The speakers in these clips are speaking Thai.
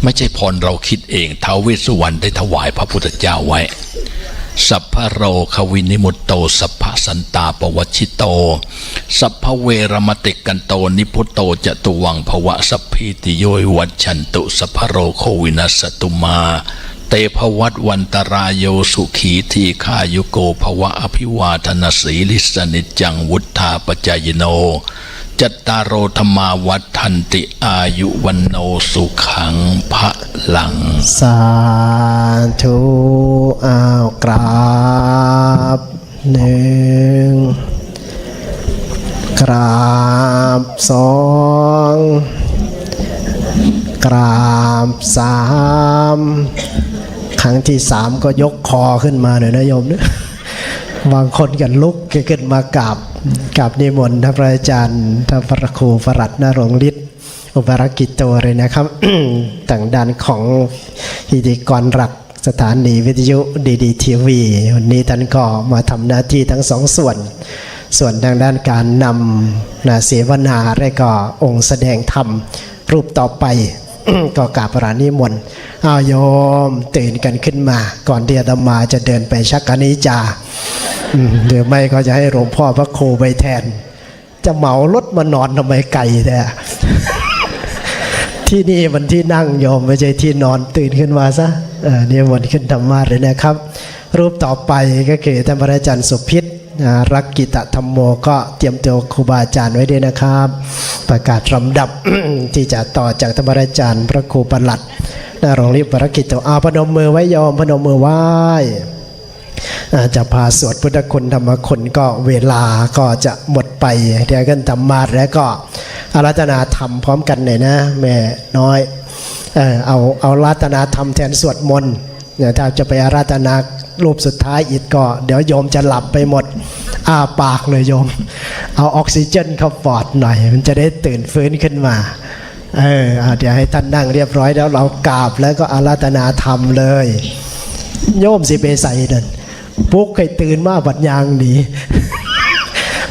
ไม่ใช่พรเราคิดเองท้าวเวสสุวรรณได้ถวายพระพุทธเจ้าไว้สัพพะโรควินิมุตโตสัพพะสันตาปวัชชิโตสัพพะเวรมติกันโตนิพุตโตจตุวังภวะสัพพิติโยวัชชันตุสัพพะโรโควินัสตุมาเตภวัตวันตรายโยสุขีทีขายุโกภวะอภิวาทนาสีลิสนิจังวุฒาปจายโนจัตตารโอธรรมาวัฏทันติอายุวันโนสุขังพระลังสาธุกราบหนึ่งกราบสองกราบสามครั้งที่สามก็ยกคอขึ้นมาหน่อยนะโยมนะบางคนกันลุกขึ้นมากราบนิมนต์ท่านพระอาจารย์ท่านพระครูประหลัดนรงฤทธิ์อุปรกิจโตเลยนะครับ ต่างด้านของพิธีกรหลักสถานีวิทยุดีทีวีวันนี้ท่านก็มาทำหน้าที่ทั้งสองส่วนทางด้านการนำเสวนาและก็องค์แสดงธรรมรูปต่อไป ก็กราบพระนิมนต์เอาโยมตื่นกันขึ้นมาก่อนที่อาตมาจะเดินไปชักกนิจาหรือไม่ก็จะให้หลวงพ่อพระครูไปแทนจะเหมารถมานอนทำไมไกลแท้ ที่นี่มันที่นั่งโยมไม่ใช่ที่นอนตื่นขึ้นมาซะนี่วนขึ้นธรรมะเลยนะครับรูปต่อไปก็คือท่านพระอาจารย์สุพิษรักกิตธรรมโมก็เตรียมตัวครูบาอาจารย์ไว้ด้วยนะครับประกาศลำดับ ที่จะต่อจากท่านพระอาจารย์พระครูประหลัดนรงฤทธิ์ปรกิจโตพนมมือไว้โยมพนมมือไหว้จะพาสวดพุทธคุณธรรมคุณก็เวลาก็จะหมดไปเดี๋ยวกันธรรมาแล้วก็อาราธนาธรรมพร้อมกันหน่อยนะแม่น้อยเอาอาราธนาธรรมแทนสวดมนต์ถ้าจะไปอาราธนารูปสุดท้ายอีกก็เดี๋ยวโยมจะหลับไปหมดอ้าปากเลยโยมเอาออกซิเจนเข้าปอดหน่อยมันจะได้ตื่นฟื้นขึ้นมาเดี๋ยวให้ท่านนั่งเรียบร้อยแล้วเรากราบแล้วก็อาราธนาธรรมเลยโยมสิเปใส่เดินปุ๊กให้ตื่นมาบัดยางหนี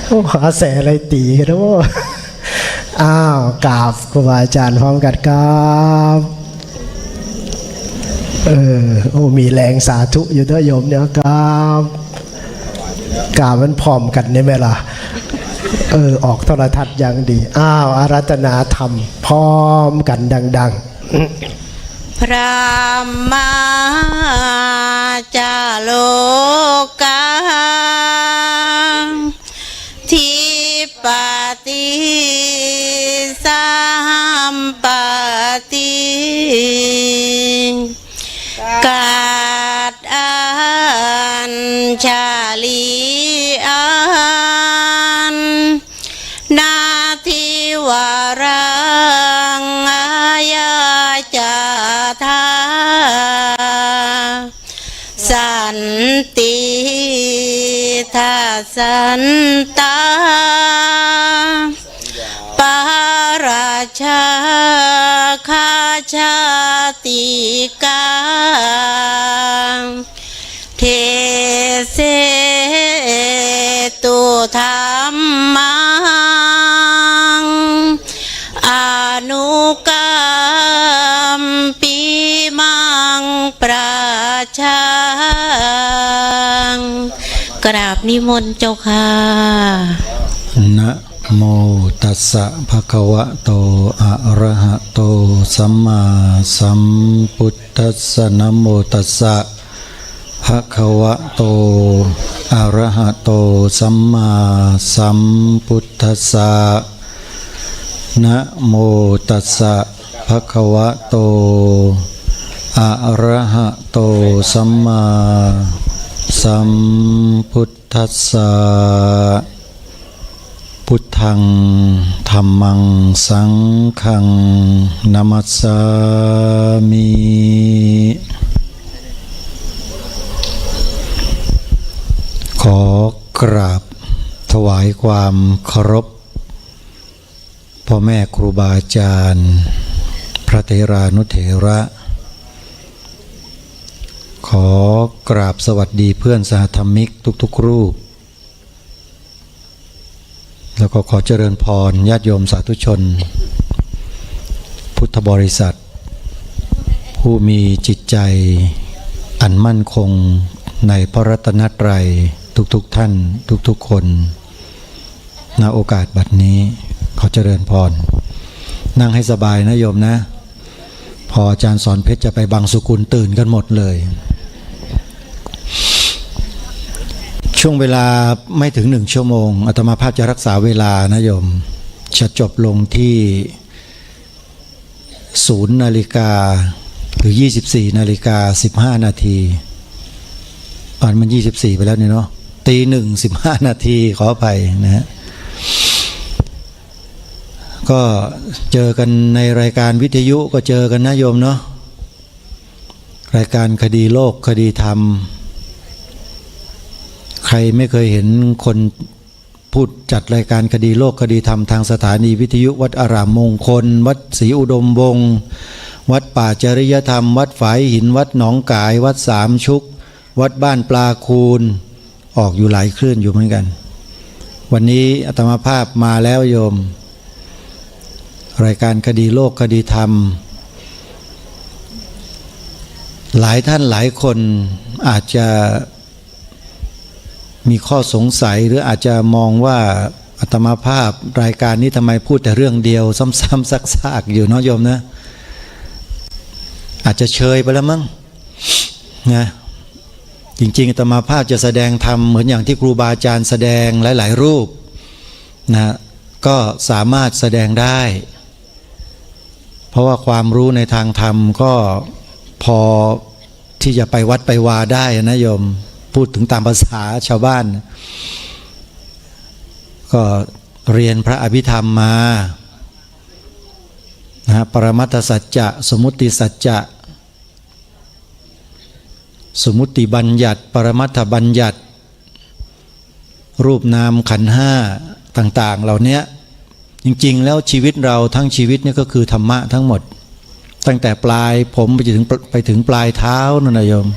โอ้หาแสอะไรตีกันนะว่ากราบครูบาอาจารย์พร้อมกันกราบโอ้มีแรงสาธุอยู่ด้วยโยมเนี่ยกราบมันพร้อมกันได้ไหมล่ะออกโทรทัศน์อย่างดีอาราธนาธรรมพร้อมกันดังๆพระมาจาโลกาทิปติสัมปติกาดอัญชาลีอันนาทิวารังอายาจาธาสันติทัสสันตาปาราชาคาชาติกาเทเสตุธรรมังอนุกรรมปีมังประชากราบนิมนต์เจ้าค่ะนะโมตัสสะภะคะวะโตอะระหะโตสัมมาสัมพุทธัสสะนะโมตัสสะภะคะวะโตอะระหะโตสัมมาสัมพุทธัสสะนะโมตัสสะภะคะวะโตอะระหะโตสัมมาสัมพุทธัสสะพุทธังธัมมังสังฆังนะมัสสามิขอกราบถวายความเคารพพ่อแม่ครูบาอาจารย์พระเถรานุเถระขอกราบสวัสดีเพื่อนสหธรรมิกทุกๆรูปแล้วก็ขอเจริญพรญาติโยมสาธุชนพุทธบริษัท ผู้มีจิตใจอันมั่นคงในพระรัตนตรัยทุกท่านทุกคนณโอกาสบัดนี้ขอเจริญพรนั่งให้สบายนะโยมนะพออาจารย์สอนเพชรจะไปบางสุกุลตื่นกันหมดเลยช่วงเวลาไม่ถึง1 ชั่วโมงอาตมาภาพจะรักษาเวลานะโยมจะจบลงที่0 นาฬิกาหรือ24 นาฬิกา 15 นาทีมัน24ไปแล้วเนี่ยเนาะตี 1 15 นาทีขออภัยนะฮะก็เจอกันในรายการวิทยุก็เจอกันนะโยมเนาะรายการคดีโลกคดีธรรมใครไม่เคยเห็นคนพูดจัดรายการคดีโลกคดีธรรมทางสถานีวิทยุวัดอารามมงคลวัดศรีอุดมวงศ์วัดป่าจริยธรรมวัดฝายหินวัดหนองกายวัดสามชุกวัดบ้านปลาคูนออกอยู่หลายคลื่นอยู่เหมือนกันวันนี้อาตมาภาพมาแล้วโยมรายการคดีโลกคดีธรรมหลายท่านหลายคนอาจจะมีข้อสงสัยหรืออาจจะมองว่าอาตมาภาพรายการนี้ทำไมพูดแต่เรื่องเดียวซ้ำๆซักๆอยู่เนาะโยมนะอาจจะเชยไปแล้วมั้งนะจริงๆอาตมาภาพจะแสดงธรรมเหมือนอย่างที่ครูบาอาจารย์แสดงหลายๆรูปนะก็สามารถแสดงได้เพราะว่าความรู้ในทางธรรมก็พอที่จะไปวัดไปวาได้นะโยมพูดถึงตามภาษาชาวบ้านก็เรียนพระอภิธรรมมานะปรมัตถสัจจะสมมุติสัจจะสมมุติบัญญัติปรมัตถบัญญัติรูปนามขันธ์ห้าต่างๆเหล่านี้จริงๆแล้วชีวิตเราทั้งชีวิตนี่ก็คือธรรมะทั้งหมดตั้งแต่ปลายผมไปถึงปลายเท้านั่นนะโยม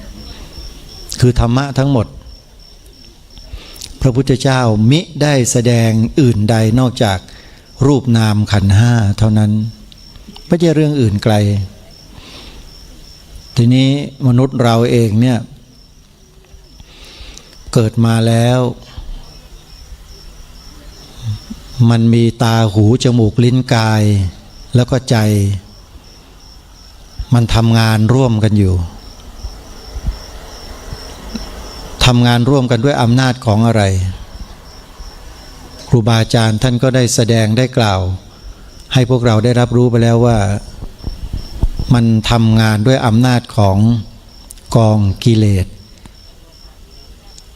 คือธรรมะทั้งหมดพระพุทธเจ้ามิได้แสดงอื่นใดนอกจากรูปนามขันธ์ห้าเท่านั้นไม่ใช่เรื่องอื่นไกลทีนี้มนุษย์เราเองเนี่ยเกิดมาแล้วมันมีตาหูจมูกลิ้นกายแล้วก็ใจมันทำงานร่วมกันอยู่ทำงานร่วมกันด้วยอำนาจของอะไรครูบาอาจารย์ท่านก็ได้แสดงได้กล่าวให้พวกเราได้รับรู้ไปแล้วว่ามันทำงานด้วยอำนาจของกองกิเลส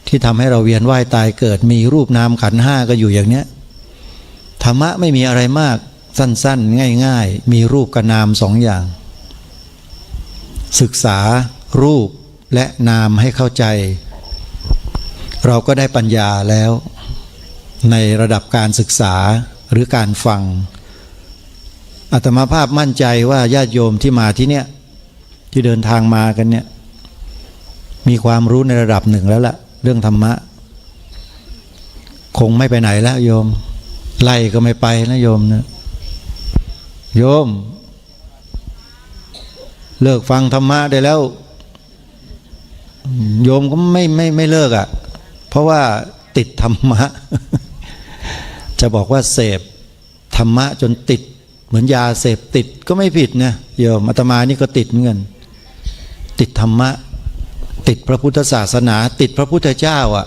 ที่ทำให้เราเวียนว่ายตายเกิดมีรูปนามขันธ์ห้าก็อยู่อย่างเนี้ยธรรมะไม่มีอะไรมากสั้นๆง่ายๆมีรูปกับนาม2 อย่างศึกษารูปและนามให้เข้าใจเราก็ได้ปัญญาแล้วในระดับการศึกษาหรือการฟังอาตมาภาพมั่นใจว่าญาติโยมที่มาที่เนี่ยที่เดินทางมากันเนี่ยมีความรู้ในระดับหนึ่งแล้วล่ะเรื่องธรรมะคงไม่ไปไหนแล้วโยมไล่ก็ไม่ไปนะโยมนะโยมเลิกฟังธรรมะได้แล้วโยมก็ไม่เลิกอ่ะเพราะว่าติดธรรมะจะบอกว่าเสพธรรมะจนติดเหมือนยาเสพติดก็ไม่ผิดนะโยมอาตมานี่ก็ติดเหมือนกันติดธรรมะติดพระพุทธศาสนาติดพระพุทธเจ้าอ่ะ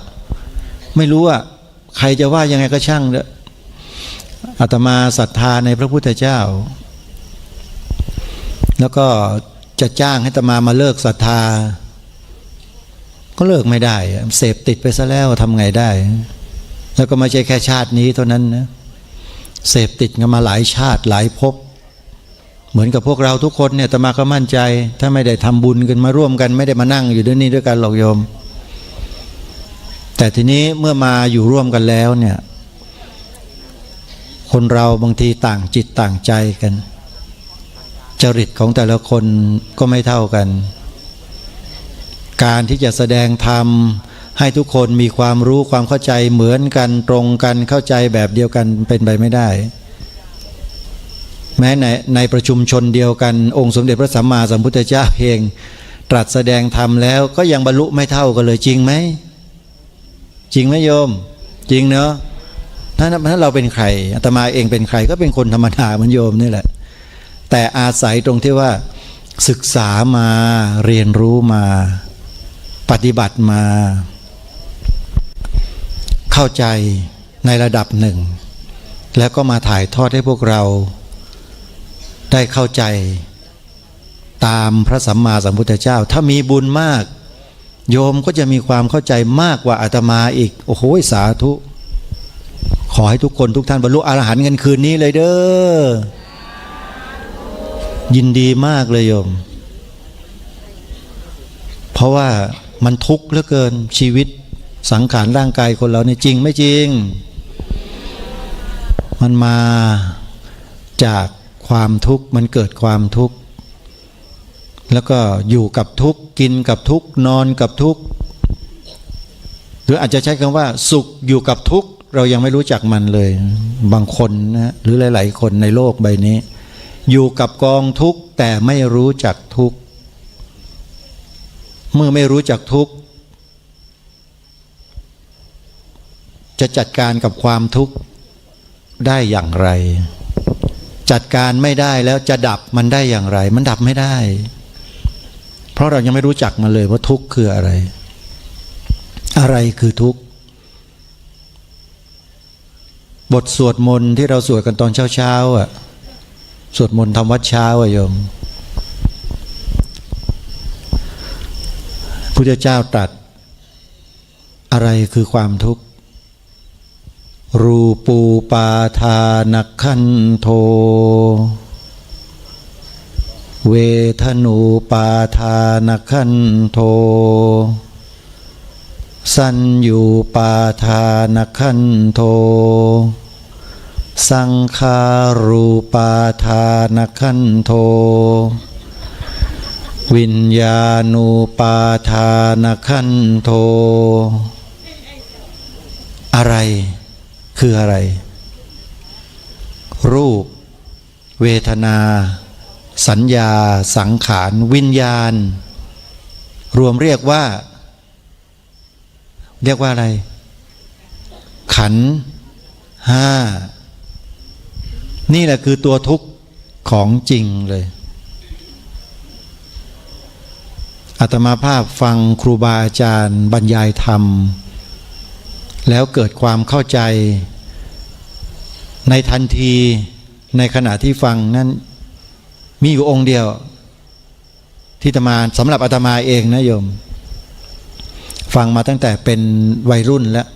ไม่รู้อ่ะใครจะว่ายังไงก็ช่างเถอะอาตมาศรัทธาในพระพุทธเจ้าแล้วก็จะจ้างให้อาตมาเลิกศรัทธาก็เลิกไม่ได้เสพติดไปซะแล้วทำไงได้แล้วก็ไม่ใช่แค่ชาตินี้เท่านั้นนะเสพติดกันมาหลายชาติหลายภพเหมือนกับพวกเราทุกคนเนี่ยอาตมาก็มั่นใจถ้าไม่ได้ทำบุญกันมาร่วมกันไม่ได้มานั่งอยู่ด้วยนี่ด้วยกันหรอกโยมแต่ทีนี้เมื่อมาอยู่ร่วมกันแล้วเนี่ยคนเราบางทีต่างจิตต่างใจกันจริตของแต่ละคนก็ไม่เท่ากันการที่จะแสดงธรรมให้ทุกคนมีความรู้ความเข้าใจเหมือนกันตรงกันเข้าใจแบบเดียวกันเป็นไปไม่ได้ แม้ในประชุมชนเดียวกันองค์สมเด็จพระสัมมาสัมพุทธเจ้าเองตรัสแสดงธรรมแล้วก็ยังบรรลุไม่เท่ากันเลยจริงไหมจริงไหมโยมจริงเนาะถ้าเราเป็นใครอาตมาเองเป็นใครก็เป็นคนธรรมดาเหมือนโยมนี่แหละแต่อาศัยตรงที่ว่าศึกษามาเรียนรู้มาปฏิบัติมาเข้าใจในระดับหนึ่งแล้วก็มาถ่ายทอดให้พวกเราได้เข้าใจตามพระสัมมาสัมพุทธเจ้าถ้ามีบุญมากโยมก็จะมีความเข้าใจมากกว่าอาตมาอีกโอ้โหสาธุขอให้ทุกคนทุกท่านบรรลุอรหันต์กันคืนนี้เลยเด้อยินดีมากเลยโยมเพราะว่ามันทุกข์เหลือเกินชีวิตสังขารร่างกายคนเราเนี่ยจริงไม่จริงมันมาจากความทุกข์มันเกิดความทุกข์แล้วก็อยู่กับทุกข์กินกับทุกข์นอนกับทุกข์หรืออาจจะใช้คำว่าสุขอยู่กับทุกข์เรายังไม่รู้จักมันเลยบางคนนะหรือหลายๆคนในโลกใบนี้อยู่กับกองทุกข์แต่ไม่รู้จักทุกข์เมื่อไม่รู้จักทุกข์จะจัดการกับความทุกข์ได้อย่างไรจัดการไม่ได้แล้วจะดับมันได้อย่างไรมันดับไม่ได้เพราะเรายังไม่รู้จักมันเลยว่าทุกข์คืออะไรอะไรคือทุกข์บทสวดมนต์ที่เราสวดกันตอนเช้าๆอ่ะสวดมนต์ทำวัดเช้าอ่ะโยมพุทธเจ้าตรัสอะไรคือความทุกข์รูปูปาทานักขันโทเวทนูปาทานักขันโทสัญญูปาทานักขันโทสังขารูปาทานักขันโทวิญญาณูปาทานักขันโทอะไรคืออะไรรูปเวทนาสัญญาสังขารวิญญาณรวมเรียกว่าอะไรขันธ์ห้านี่แหละคือตัวทุกข์ของจริงเลยอาตมาภาพฟังครูบาอาจารย์บรรยายธรรมแล้วเกิดความเข้าใจในทันทีในขณะที่ฟังนั้นมีอยู่องค์เดียวที่อาตมาสำหรับอาตมาเองนะโยมฟังมาตั้งแต่เป็นวัยรุ่นแล้ว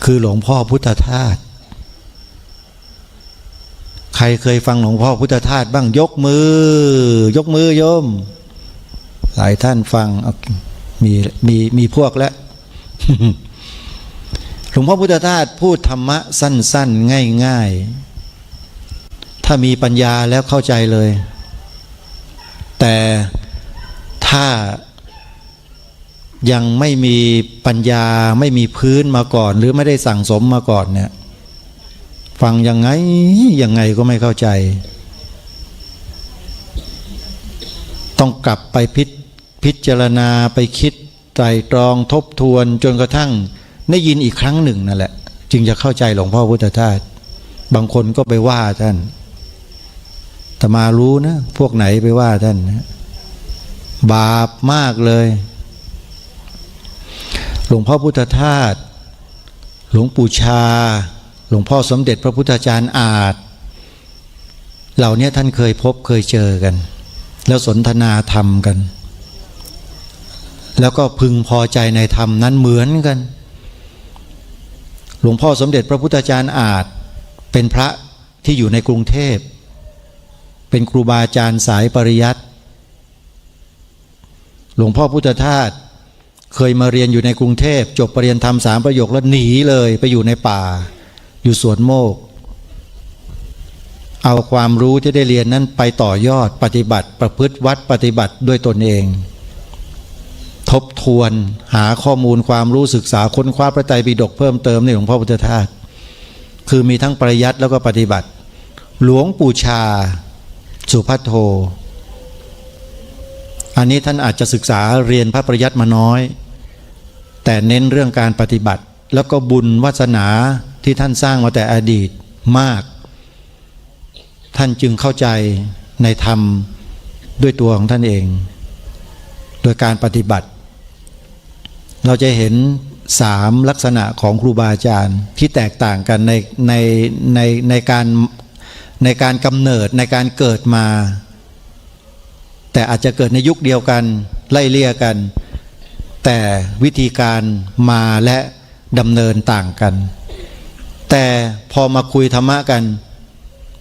คือหลวงพ่อพุทธทาสใครเคยฟังหลวงพ่อพุทธทาสบ้างยกมือโยมหลายท่านฟังมีพวกแล้ว หลวงพ่อพุทธทาสพูดธรรมะสั้นๆง่ายๆถ้ามีปัญญาแล้วเข้าใจเลยแต่ถ้ายังไม่มีปัญญาไม่มีพื้นมาก่อนหรือไม่ได้สั่งสมมาก่อนเนี่ยฟังยังไงก็ไม่เข้าใจต้องกลับไปพิจารณาไปคิดไตร่ตรองทบทวนจนกระทั่งได้ยินอีกครั้งหนึ่งนั่นแหละจึงจะเข้าใจหลวงพ่อพุทธทาสบางคนก็ไปว่าท่านแต่มารู้นะพวกไหนไปว่าท่านนะบาปมากเลยหลวงพ่อพุทธทาสหลวงปู่ชาหลวงพ่อสมเด็จพระพุทธาจารย์อาจเหล่านี้ท่านเคยพบเคยเจอกันแล้วสนทนาธรรมกันแล้วก็พึงพอใจในธรรมนั้นเหมือนกันหลวงพ่อสมเด็จพระพุทธาจารย์อาจเป็นพระที่อยู่ในกรุงเทพเป็นครูบาอาจารย์สายปริยัติหลวงพ่อพุทธทาสเคยมาเรียนอยู่ในกรุงเทพจบปริญญาธรรม3 ประโยคแล้วหนีเลยไปอยู่ในป่าอยู่สวนโมกเอาความรู้ที่ได้เรียนนั้นไปต่อยอดปฏิบัติประพฤติวัดปฏิบัติด้วยตนเองทบทวนหาข้อมูลความรู้ศึกษาค้นคว้าพระไตรปิฎกเพิ่มเติมในหลวงพ่อพุทธทาสคือมีทั้งปริยัติแล้วก็ปฏิบัติ หลวงปู่ชาสุภัทโทอันนี้ท่านอาจจะศึกษาเรียนพระปริยัติมาน้อยแต่เน้นเรื่องการปฏิบัติแล้วก็บุญวาสนาที่ท่านสร้างมาแต่อดีตมากท่านจึงเข้าใจในธรรมด้วยตัวของท่านเองโดยการปฏิบัติเราจะเห็น3ลักษณะของครูบาอาจารย์ที่แตกต่างกันในการกำเนิดในการเกิดมาแต่อาจจะเกิดในยุคเดียวกันไล่เลี่ยกันแต่วิธีการมาและดำเนินต่างกันแต่พอมาคุยธรรมะกัน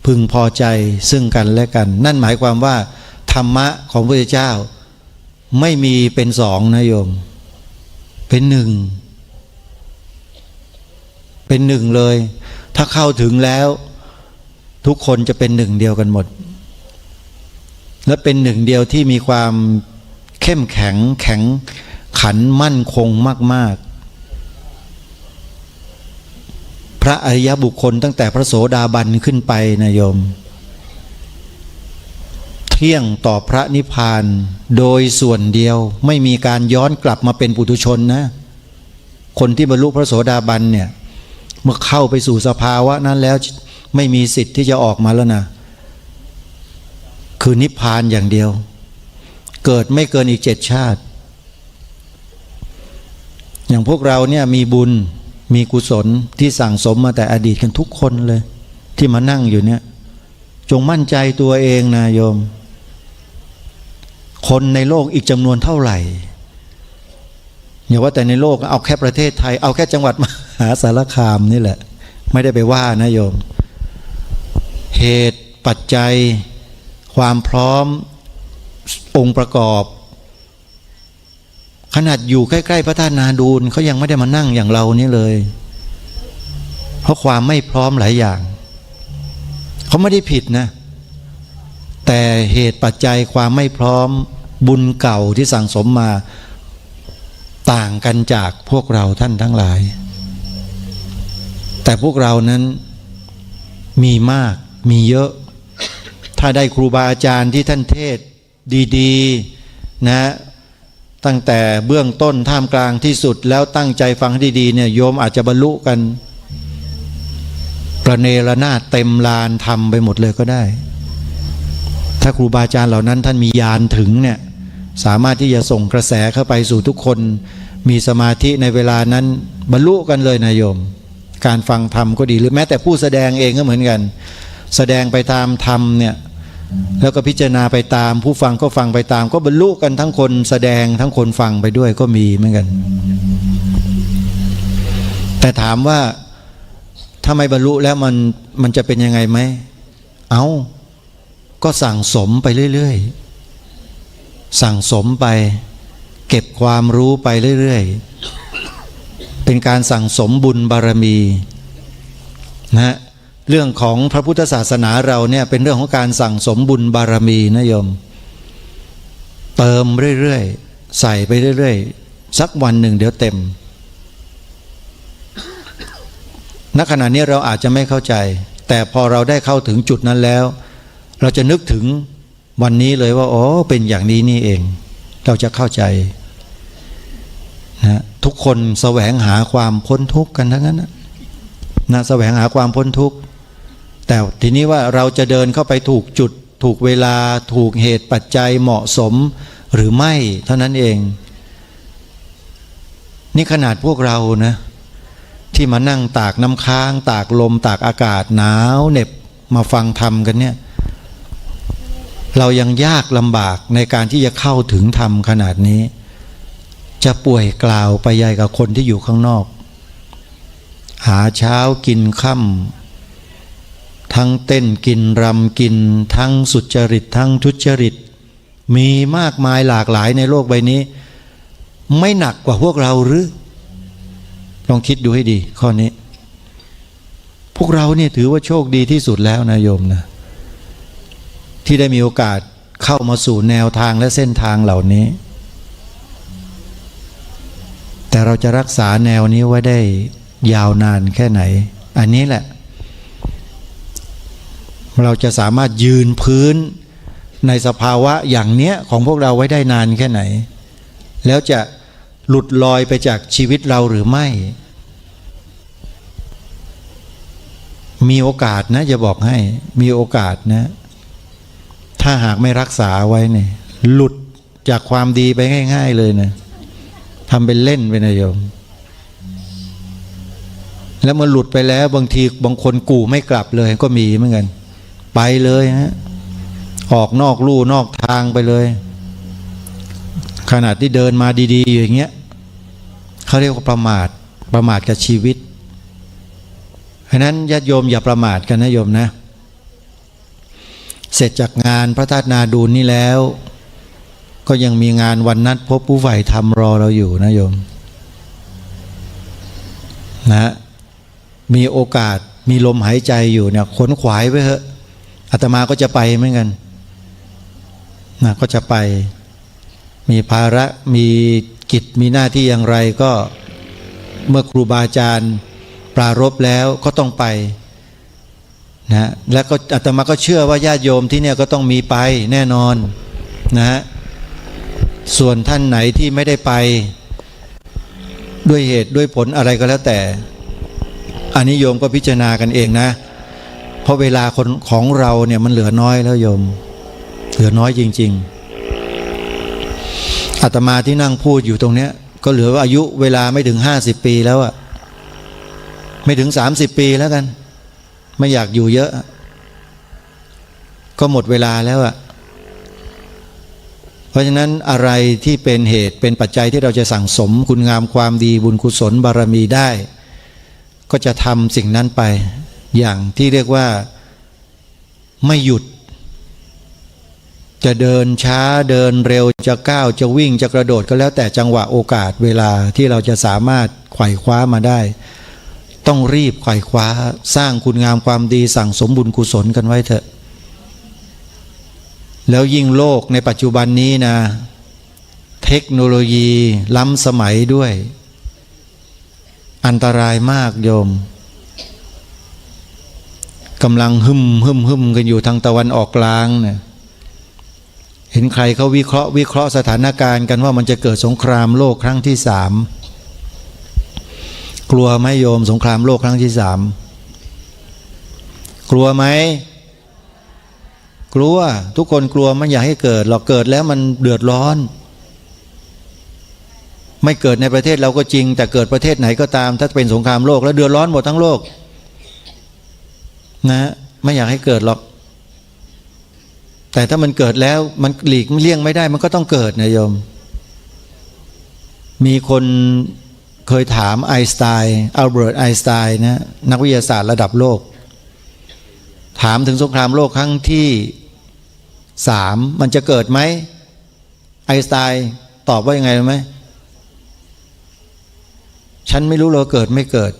พึงพอใจซึ่งกันและกันนั่นหมายความว่าธรรมะของพระพุทธเจ้าไม่มีเป็นสองนะโยมเป็นหนึ่งเลยถ้าเข้าถึงแล้วทุกคนจะเป็นหนึ่งเดียวกันหมดและเป็นหนึ่งเดียวที่มีความเข้มแข็งขันมั่นคงมากๆพระอริยบุคคลตั้งแต่พระโสดาบันขึ้นไปนะโยมเที่ยงต่อพระนิพพานโดยส่วนเดียวไม่มีการย้อนกลับมาเป็นปุถุชนนะคนที่บรรลุพระโสดาบันเนี่ยเมื่อเข้าไปสู่สภาวะนั้นแล้วไม่มีสิทธิ์ที่จะออกมาแล้วนะคือนิพพานอย่างเดียวเกิดไม่เกินอีก7 ชาติอย่างพวกเราเนี่ยมีบุญมีกุศลที่สั่งสมมาแต่อดีตกันทุกคนเลยที่มานั่งอยู่เนี่ยจงมั่นใจตัวเองนะโยมคนในโลกอีกจำนวนเท่าไหร่อย่าว่าแต่ในโลกเอาแค่ประเทศไทยเอาแค่จังหวัดมหาสารคามนี่แหละไม่ได้ไปว่านะโยมเหตุปัจจัยความพร้อมองค์ประกอบขนาดอยู่ใกล้ๆพระธาตุนาดูลเขายังไม่ได้มานั่งอย่างเรานี่เลยเพราะความไม่พร้อมหลายอย่างเขาไม่ได้ผิดนะแต่เหตุปัจจัยความไม่พร้อมบุญเก่าที่สั่งสมมาต่างกันจากพวกเราท่านทั้งหลายแต่พวกเรานั้นมีมากมีเยอะถ้าได้ครูบาอาจารย์ที่ท่านเทศดีๆนะตั้งแต่เบื้องต้นท่ามกลางที่สุดแล้วตั้งใจฟังให้ดีๆเนี่ยโยมอาจจะบรรลุกันประเนระนาถเต็มลานทำไปหมดเลยก็ได้ถ้าครูบาอาจารย์เหล่านั้นท่านมีญาณถึงเนี่ยสามารถที่จะส่งกระแสเข้าไปสู่ทุกคนมีสมาธิในเวลานั้นบรรลุกันเลยนะโยมการฟังธรรมก็ดีหรือแม้แต่ผู้แสดงเองก็เหมือนกันแสดงไปตามธรรมเนี่ยแล้วก็พิจารณาไปตามผู้ฟังก็ฟังไปตามก็บรรลุกันทั้งคนแสดงทั้งคนฟังไปด้วยก็มีเหมือนกันแต่ถามว่าถ้าไม่บรรลุแล้วมันจะเป็นยังไงไหมก็สั่งสมไปเรื่อยๆสั่งสมไปเก็บความรู้ไปเรื่อยๆเป็นการสั่งสมบุญบารมีนะเรื่องของพระพุทธศาสนาเราเนี่ยเป็นเรื่องของการสั่งสมบุญบารมีนะโยมเติมเรื่อยๆใส่ไปเรื่อยๆสักวันหนึ่งเดี๋ยวเต็มณขณะนี้เราอาจจะไม่เข้าใจแต่พอเราได้เข้าถึงจุดนั้นแล้วเราจะนึกถึงวันนี้เลยว่าเป็นอย่างนี้นี่เองเราจะเข้าใจนะทุกคนแสวงหาความพ้นทุกข์กันทั้งนั้นนะแสวงหาความพ้นทุกข์แต่ทีนี้ว่าเราจะเดินเข้าไปถูกจุดถูกเวลาถูกเหตุปัจจัยเหมาะสมหรือไม่เท่านั้นเองนี่ขนาดพวกเรานะที่มานั่งตากน้ำค้างตากลมตากอากาศหนาวเหน็บมาฟังธรรมกันเนี่ยเรายังยากลำบากในการที่จะเข้าถึงธรรมขนาดนี้จะป่วยกล่าวไปใหญ่กับคนที่อยู่ข้างนอกหาเช้ากินค่ำทั้งเต้นกินรำกินทั้งสุจริตทั้งทุจริตมีมากมายหลากหลายในโลกใบนี้ไม่หนักกว่าพวกเราหรือลองคิดดูให้ดีข้อนี้พวกเราเนี่ยถือว่าโชคดีที่สุดแล้วนะโยมนะที่ได้มีโอกาสเข้ามาสู่แนวทางและเส้นทางเหล่านี้แต่เราจะรักษาแนวนี้ไว้ได้ยาวนานแค่ไหนอันนี้แหละ เราจะสามารถยืนพื้นในสภาวะอย่างเนี้ยของพวกเราไว้ได้นานแค่ไหนแล้วจะหลุดลอยไปจากชีวิตเราหรือไม่มีโอกาสนะจะบอกให้มีโอกาสนะถ้าหากไม่รักษาไว้เนี่ยหลุดจากความดีไปง่ายๆเลยนะทำเป็นเล่นไปนะโยมแล้วมันหลุดไปแล้วบางทีบางคนกู่ไม่กลับเลยก็มีเหมือนกันไปเลยฮะออกนอกลู่นอกทางไปเลยขนาดที่เดินมาดีๆอย่างเงี้ยเขาเรียกว่าประมาทกับชีวิตเพราะนั้นญาติโยมอย่าประมาทกันนะโยมนะเสร็จจากงานพระธาตุนาดูลนี่แล้วก็ยังมีงานวันนัดพบผู้ใฝ่ธรรมรอเราอยู่นะโยมนะมีโอกาสมีลมหายใจอยู่เนี่ยขนขวายไว้เถอะอาตมาก็จะไปเหมือนกันนะก็จะไปมีภาระมีกิจมีหน้าที่อย่างไรก็เมื่อครูบาอาจารย์ปรารภแล้วก็ต้องไปนะแล้วก็อาตมาก็เชื่อว่าญาติโยมที่เนี่ยก็ต้องมีไปแน่นอนนะส่วนท่านไหนที่ไม่ได้ไปด้วยเหตุด้วยผลอะไรก็แล้วแต่อันนี้โยมก็พิจารณากันเองนะเพราะเวลาของเราเนี่ยมันเหลือน้อยแล้วโยมเหลือน้อยจริงๆอาตมาที่นั่งพูดอยู่ตรงเนี้ยก็เหลืออายุเวลาไม่ถึง50 ปีแล้วอะไม่ถึง30 ปีแล้วกันไม่อยากอยู่เยอะก็หมดเวลาแล้วอะเพราะฉะนั้นอะไรที่เป็นเหตุเป็นปัจจัยที่เราจะสั่งสมคุณงามความดีบุญกุศลบารมีได้ก็จะทำสิ่งนั้นไปอย่างที่เรียกว่าไม่หยุดจะเดินช้าเดินเร็วจะก้าวจะวิ่งจะกระโดดก็แล้วแต่จังหวะโอกาสเวลาที่เราจะสามารถไขว่คว้ามาได้ต้องรีบไขว่คว้าสร้างคุณงามความดีสั่งสมบุญกุศลกันไว้เถอะแล้วยิ่งโลกในปัจจุบันนี้นะเทคโนโลยีล้ำสมัยด้วยอันตรายมากโยมกำลังหึมกันอยู่ทางตะวันออกกลางเนี่ยเห็นใครเขาวิเคราะห์สถานการณ์กันว่ามันจะเกิดสงครามโลกครั้งที่3กลัวไหมโยมสงครามโลกครั้งที่3กลัวไหมกลัวทุกคนกลัวมันอยากให้เกิดหรอกเกิดแล้วมันเดือดร้อนไม่เกิดในประเทศเราก็จริงแต่เกิดประเทศไหนก็ตามถ้าเป็นสงครามโลกแล้วเดือดร้อนหมดทั้งโลกนะไม่อยากให้เกิดหรอกแต่ถ้ามันเกิดแล้วมันหลีกเลี่ยงไม่ได้มันก็ต้องเกิดนะโยมมีคนเคยถามไอน์สไตน์อัลเบิร์ตไอน์สไตน์นะนักวิทยาศาสตร์ระดับโลกถามถึงสงครามโลกครั้งที่3มันจะเกิดไหมไอน์สไตน์ตอบว่ายังไงรู้ไหมฉันไม่รู้เราเกิดไม่เกิด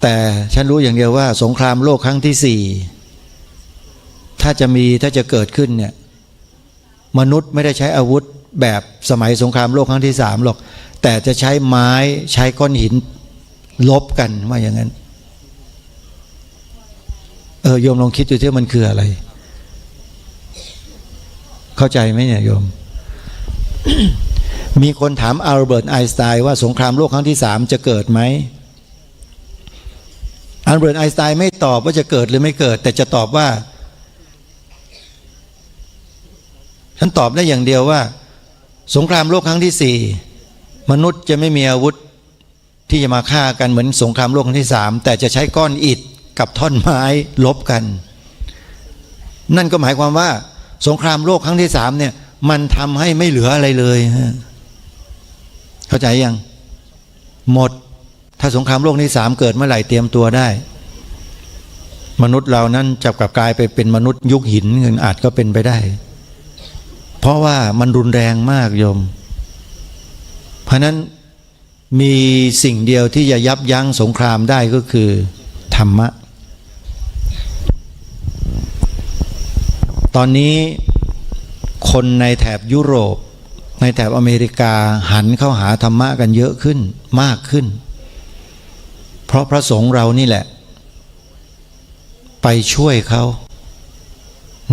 แต่ฉันรู้อย่างเดียวว่าสงครามโลกครั้งที่4ถ้าจะเกิดขึ้นเนี่ยมนุษย์ไม่ได้ใช้อาวุธแบบสมัยสงครามโลกครั้งที่3หรอกแต่จะใช้ไม้ใช้ก้อนหินลบกันว่าอย่างนั้นโยมลองคิดดูที่มันคืออะไรเข้าใจไหมเนี่ยโยม มีคนถามอัลเบิร์ตไอน์สไตน์ว่าสงครามโลกครั้งที่3จะเกิดไหมอัลเบิร์ตไอน์สไตน์ไม่ตอบว่าจะเกิดหรือไม่เกิดแต่จะตอบว่าฉันตอบได้อย่างเดียวว่าสงครามโลกครั้งที่4มนุษย์จะไม่มีอาวุธที่จะมาฆ่ากันเหมือนสงครามโลกครั้งที่3แต่จะใช้ก้อนอิฐกับท่อนไม้ลบกันนั่นก็หมายความว่าสงครามโลกครั้งที่3เนี่ยมันทำให้ไม่เหลืออะไรเลยเข้าใจยังหมดถ้าสงครามโลกที่3เกิดเมื่อไหร่เตรียมตัวได้มนุษย์เรานั้นจะกลับกลายไปเป็นมนุษย์ยุคหินเงินอาจก็เป็นไปได้เพราะว่ามันรุนแรงมากโยมเพราะนั้นมีสิ่งเดียวที่จะยับยั้งสงครามได้ก็คือธรรมะตอนนี้คนในแถบยุโรปในแถบอเมริกาหันเข้าหาธรรมะกันเยอะขึ้นมากขึ้นเพราะพระสงฆ์เรานี่แหละ ไปช่วยเขา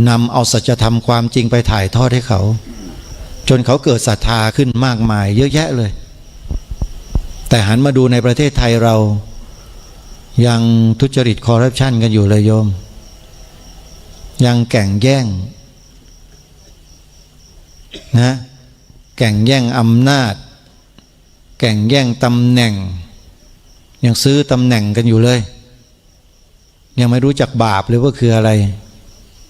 นำเอาสัจธรรมความจริงไปถ่ายทอดให้เขาจนเขาเกิดศรัทธาขึ้นมากมายเยอะแยะเลยแต่หันมาดูในประเทศไทยเรายังทุจริตคอร์รัปชันกันอยู่เลยโยมยังแข่งแย่งนะแข่งแย่งอำนาจแข่งแย่งตำแหน่งยังซื้อตำแหน่งกันอยู่เลยยังไม่รู้จักบาปเลยว่าคืออะไร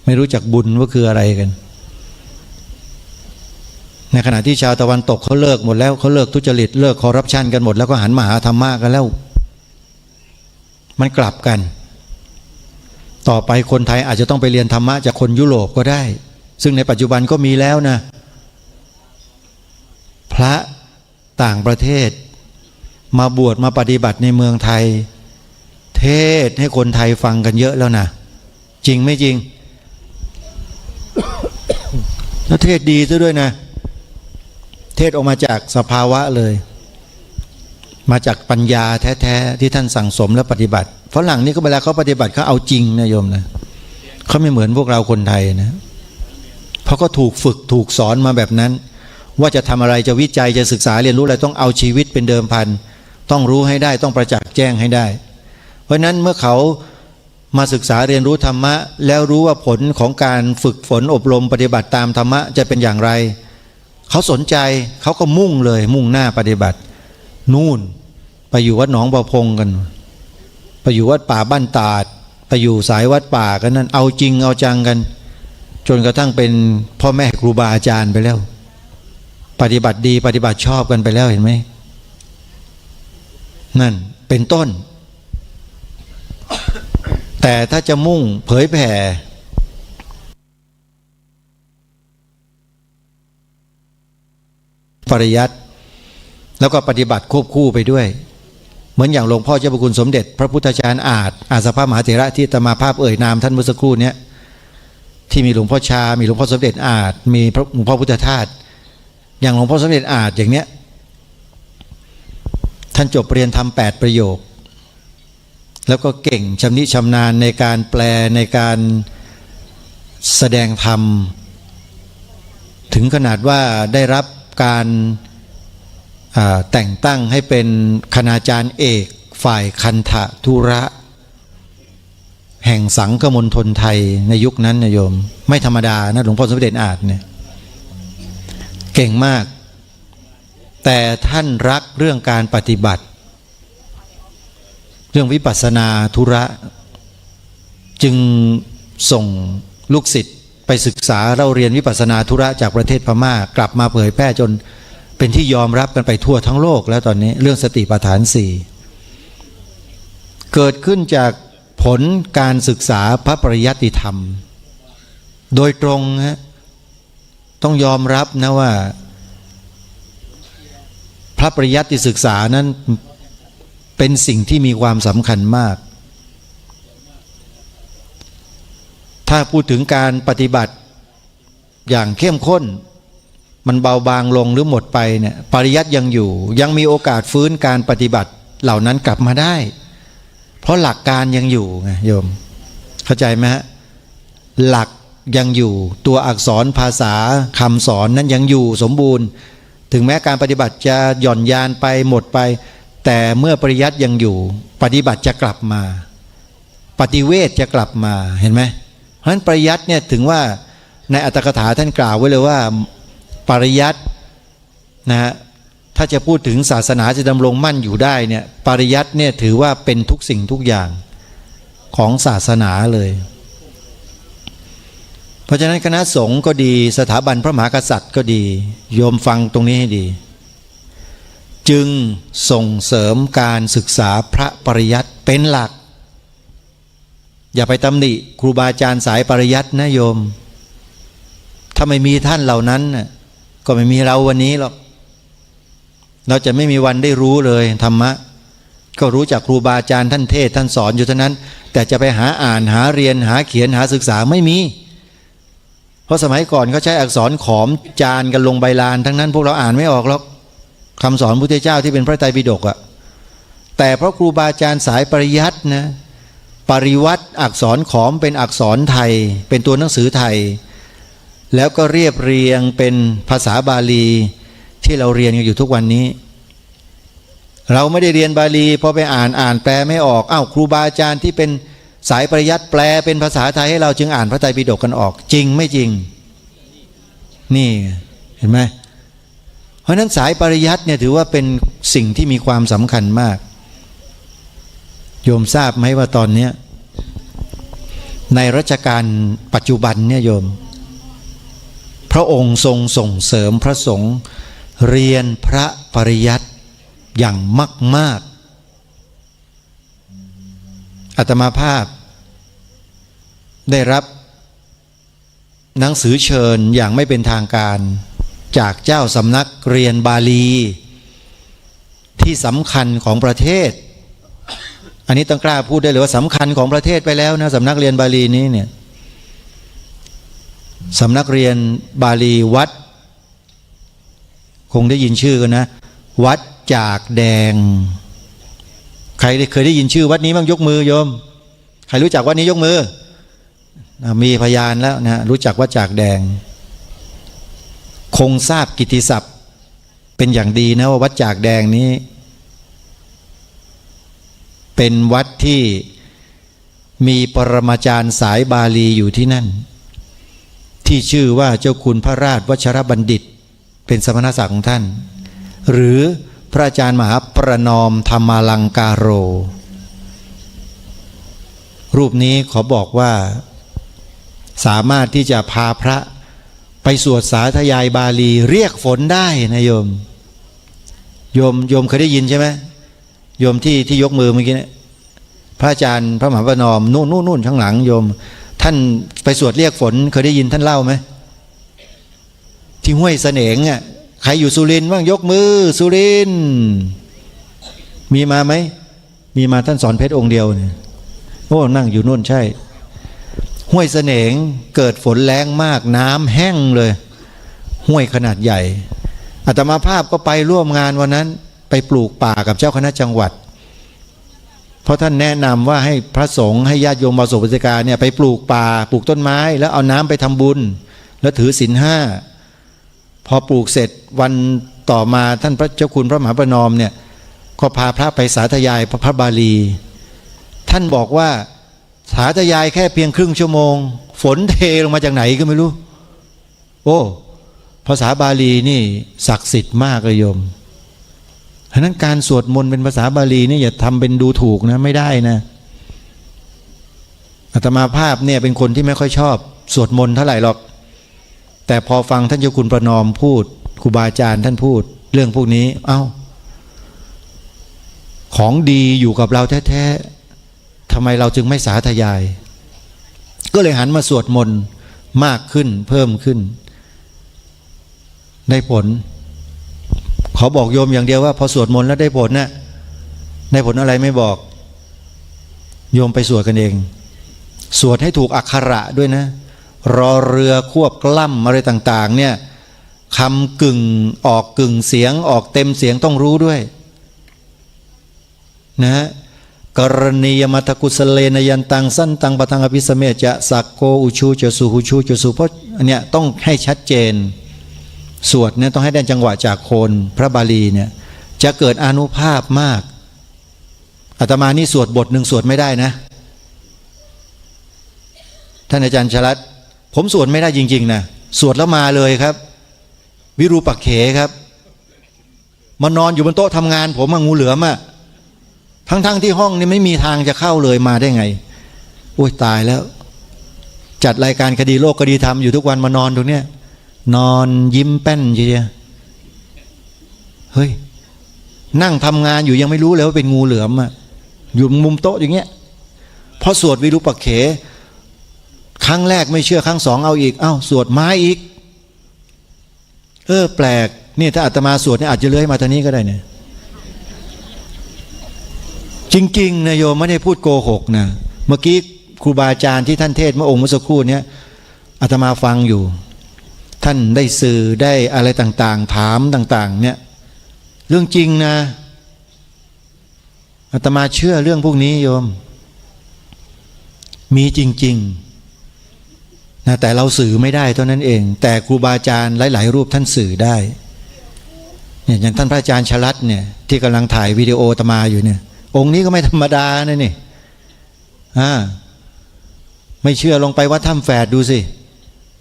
ไม่รู้จักบุญว่าคืออะไรกันในขณะที่ชาวตะวันตกเขาเลิกหมดแล้วเขาเลิกทุจริตเลิกคอร์รัปชันกันหมดแล้วก็หันมาหาธรรมะกันแล้วมันกลับกันต่อไปคนไทยอาจจะต้องไปเรียนธรรมะจากคนยุโรปก็ได้ซึ่งในปัจจุบันก็มีแล้วนะพระต่างประเทศมาบวชมาปฏิบัติในเมืองไทยเทศให้คนไทยฟังกันเยอะแล้วนะจริงไม่จริง แล้วเทศดีซะด้วยนะเทศออกมาจากสภาวะเลยมาจากปัญญาแท้ๆที่ท่านสั่งสมและปฏิบัติฝรั่งนี่ก็เวลาเขาปฏิบัติเขาเอาจริงนะโยมนะเขาไม่เหมือนพวกเราคนไทยนะเพราะก็ถูกฝึกถูกสอนมาแบบนั้นว่าจะทำอะไรจะวิจัยจะศึกษาเรียนรู้อะไรต้องเอาชีวิตเป็นเดิมพันต้องรู้ให้ได้ต้องประจักษ์แจ้งให้ได้เพราะนั้นเมื่อเขามาศึกษาเรียนรู้ธรรมะแล้วรู้ว่าผลของการฝึกฝนอบรมปฏิบัติตามธรรมะจะเป็นอย่างไรเขาสนใจเขาก็มุ่งเลยมุ่งหน้าปฏิบัตินู่นไปอยู่วัดหนองบัวพงกันไปอยู่วัดป่าบ้านตาดไปอยู่สายวัดป่ากันนั่นเอาจริงเอาจังกันจนกระทั่งเป็นพ่อแม่ครูบาอาจารย์ไปแล้วปฏิบัติดีปฏิบัติชอบกันไปแล้วเห็นไหมนั่นเป็นต้นแต่ถ้าจะมุ่งเผยแผ่ปริยัติแล้วก็ปฏิบัติควบคู่ไปด้วยเหมือนอย่างหลวงพ่อเจ้าพระคุณสมเด็จพระพุทธจารย์อาสภามหาเถระที่อาตมาภาพเอ่ยนามท่านเมื่อสักครู่นี้ที่มีหลวงพ่อชามีหลวงพ่อสมเด็จมีพระหลวงพ่อพุทธทาสอย่างหลวงพ่อสมเด็จอย่างเนี้ยท่านจบเรียนทำ8ประโยคแล้วก็เก่งชำนิชำนาญในการแปลในการแสดงธรรมถึงขนาดว่าได้รับการแต่งตั้งให้เป็นคณาจารย์เอกฝ่ายคันธะธุระแห่งสังฆมณฑลไทยในยุคนั้นนะโยมไม่ธรรมดานะหลวงพ่อสมเด็จเนี่ยเก่งมากแต่ท่านรักเรื่องการปฏิบัติเรื่องวิปัสสนาธุระจึงส่งลูกศิษย์ไปศึกษาเล่าเรียนวิปัสสนาธุระจากประเทศพม่ากลับมาเผยแพร่จนเป็นที่ยอมรับกันไปทั่วทั้งโลกแล้วตอนนี้เรื่องสติปัฏฐาน4เกิดขึ้นจากผลการศึกษาพระปริยัติธรรมโดยตรงฮะต้องยอมรับนะว่าพระปริยัติศึกษานั้นเป็นสิ่งที่มีความสำคัญมากถ้าพูดถึงการปฏิบัติอย่างเข้มข้นมันเบาบางลงหรือหมดไปเนี่ยปริยัติยังอยู่ยังมีโอกาสฟื้นการปฏิบัติเหล่านั้นกลับมาได้เพราะหลักการยังอยู่ไงโยมเข้าใจไหมฮะหลักยังอยู่ตัวอักษรภาษาคำสอนนั้นยังอยู่สมบูรณ์ถึงแม้การปฏิบัติจะหย่อนยานไปหมดไปแต่เมื่อปริยัติยังอยู่ปฏิบัติจะกลับมาปฏิเวทจะกลับมาเห็นไหมเพราะฉะนั้นปริยัติเนี่ยถึงว่าในอัตถกถาท่านกล่าวไว้เลยว่าปริยัตินะฮะถ้าจะพูดถึงศาสนาจะดำรงมั่นอยู่ได้เนี่ยปริยัติเนี่ยถือว่าเป็นทุกสิ่งทุกอย่างของศาสนาเลยเพราะฉะนั้นคณะสงฆ์ก็ดีสถาบันพระมหากษัตริย์ก็ดีโยมฟังตรงนี้ให้ดีจึงส่งเสริมการศึกษาพระปริยัติเป็นหลักอย่าไปตำหนิครูบาอาจารย์สายปริยัตินะโยมถ้าไม่มีท่านเหล่านั้นก็ไม่มีเราวันนี้หรอกเราจะไม่มีวันได้รู้เลยธรรมะก็รู้จากครูบาอาจารย์ท่านเทศท่านสอนอยู่เท่านั้นแต่จะไปหาอ่านหาเรียนหาเขียนหาศึกษาไม่มีเพราะสมัยก่อนเขาใช้อักษรขอมจานกันลงใบลานทั้งนั้นพวกเราอ่านไม่ออกหรอกคำสอนพระพุทธเจ้าที่เป็นพระไตรปิฎกแต่เพราะครูบาอาจารย์สายปริยัตินะ ปริวัติอักษรขอมเป็นอักษรไทยเป็นตัวหนังสือไทยแล้วก็เรียบเรียงเป็นภาษาบาลีที่เราเรียนกันอยู่ทุกวันนี้เราไม่ได้เรียนบาลีพอไปอ่านแปลไม่ออกครูบาอาจารย์ที่เป็นสายปริยัติแปลเป็นภาษาไทยให้เราจึงอ่านพระไตรปิฎกกันออกจริงไม่จริงนี่เห็นไหมเพราะฉะนั้นสายปริยัติเนี่ยถือว่าเป็นสิ่งที่มีความสำคัญมากโยมทราบไหมว่าตอนนี้ในรัชกาลปัจจุบันเนี่ยโยมพระองค์ทรงส่งเสริมพระสงฆ์เรียนพระปริยัติอย่างมากอาตมาภาพได้รับหนังสือเชิญอย่างไม่เป็นทางการจากเจ้าสำนักเรียนบาลีที่สำคัญของประเทศอันนี้ต้องกล้าพูดได้เลยว่าสำคัญของประเทศไปแล้วนะสำนักเรียนบาลีนี้เนี่ยสำนักเรียนบาลีวัดคงได้ยินชื่อกันนะวัดจากแดงใครเคยได้ยินชื่อวัดนี้บ้างยกมือโยมใครรู้จักวัดนี้ยกมือมีพยานแล้วนะรู้จักวัดจากแดงคงทราบกิตติศัพท์เป็นอย่างดีนะว่าวัดจากแดงนี้เป็นวัดที่มีปรมาจารย์สายบาลีอยู่ที่นั่นที่ชื่อว่าเจ้าคุณพระราชวชรบัณฑิตเป็นสมณศักดิ์ของท่านหรือพระอาจารย์มหาประนอมธรรมาลังการโรรูปนี้ขอบอกว่าสามารถที่จะพาพระไปสวดสาธยายบาลีเรียกฝนได้นะโยมเคยได้ยินใช่ไหมโยมที่ยกมือเมื่อกี้เนี่ยพระอาจารย์พระมหาประนอมนู่นข้างหลังโยมท่านไปสวดเรียกฝนเคยได้ยินท่านเล่าไหมที่ห้วยเสน่งอ่ะใครอยู่สุรินทร์บ้างยกมือสุรินทร์มีมาไหมมีมาท่านสอนเพชรองค์เดียวเนี่ยโอ้นั่งอยู่นู่นใช่ห้วยเสน่งเกิดฝนแรงมากน้ำแห้งเลยห้วยขนาดใหญ่อาตมาภาพก็ไปร่วมงานวันนั้นไปปลูกป่ากับเจ้าคณะจังหวัดเพราะท่านแนะนำว่าให้พระสงฆ์ให้ญาติโยมบาโสปัจจิกาเนี่ยไปปลูกป่าปลูกต้นไม้แล้วเอาน้ำไปทำบุญแล้วถือศีล5พอปลูกเสร็จวันต่อมาท่านพระเจ้าคุณพระมหาประนอมเนี่ยก็พาพระไปสาธยายพระบาลีท่านบอกว่าสาธยายแค่เพียงครึ่งชั่วโมงฝนเทลงมาจากไหนก็ไม่รู้โอ้ภาษาบาลีนี่ศักดิ์สิทธิ์มากเลยโยมฉะนั้นการสวดมนต์เป็นภาษาบาลีนี่อย่าทำเป็นดูถูกนะไม่ได้นะอาตมาภาพเนี่ยเป็นคนที่ไม่ค่อยชอบสวดมนต์เท่าไหร่หรอกแต่พอฟังท่านเจ้าคุณประนอมพูดครูบาอาจารย์ท่านพูดเรื่องพวกนี้ของดีอยู่กับเราแท้ๆทำไมเราจึงไม่สาธยายก็เลยหันมาสวดมนต์มากขึ้นเพิ่มขึ้นได้ผลขอบอกโยมอย่างเดียวว่าพอสวดมนต์แล้วได้ผลนะได้ผลอะไรไม่บอกโยมไปสวดกันเองสวดให้ถูกอักขระด้วยนะรอเรือควบกล้ำอะไรต่างๆเนี่ยคำกึ่งออกกึ่งเสียงออกเต็มเสียงต้องรู้ด้วยนะกรณียมัตกุสเลนยันตังสั้นตังปทังอภิสเมจะสักโกอุชูจะสุหุชูจะสุเพราะอันเนี้ยต้องให้ชัดเจนสวดเนี่ยต้องให้ได้จังหวะจากโคนพระบาลีเนี่ยจะเกิดอานุภาพมากอาตมานี่สวดบทหนึ่งสวดไม่ได้นะท่านอาจารย์ชลัดผมสวดไม่ได้จริงๆนะสวดแล้วมาเลยครับวิรูปักเขครับมานอนอยู่บนโต๊ะทำงานผมงูเหลือมอะทั้งที่ห้องนี่ไม่มีทางจะเข้าเลยมาได้ไงโอ้ยตายแล้วจัดรายการคดีโลกคดีธรรมอยู่ทุกวันมานอนตรงเนี้ยนอนยิ้มแป้นเชียวเฮ้ยนั่งทำงานอยู่ยังไม่รู้เลยว่าเป็นงูเหลือมอะอยู่มุมโต๊ะอย่างเงี้ยพอสวดวิรูปักเขครั้งแรกไม่เชื่อครั้งสองเอาอีกสวดไม้อีกแปลกนี่ถ้าอาตมาสวดเนี่ยอาจจะเลื้อยมาทางนี้ก็ได้เนี่ยจริงๆนะโยมไม่ได้พูดโกหกนะเมื่อกี้ครูบาอาจารย์ที่ท่านเทศน์เมื่อองค์เมื่อสักครู่นี้อาตมาฟังอยู่ท่านได้สื่อได้อะไรต่างๆถามต่างๆเนี่ยเรื่องจริงนะอาตมาเชื่อเรื่องพวกนี้โยม มีจริงๆนะแต่เราสื่อไม่ได้เท่านั้นเอง แต่ครูบาอาจารย์หลายๆรูปท่านสื่อได้เนี่ยอย่างท่านพระอาจารย์ชลัดเนี่ยที่กำลังถ่ายวิดีโออาตมาอยู่เนี่ยองค์นี้ก็ไม่ธรรมดานะนี่ไม่เชื่อลงไปวัดถ้ำแฝดดูสิ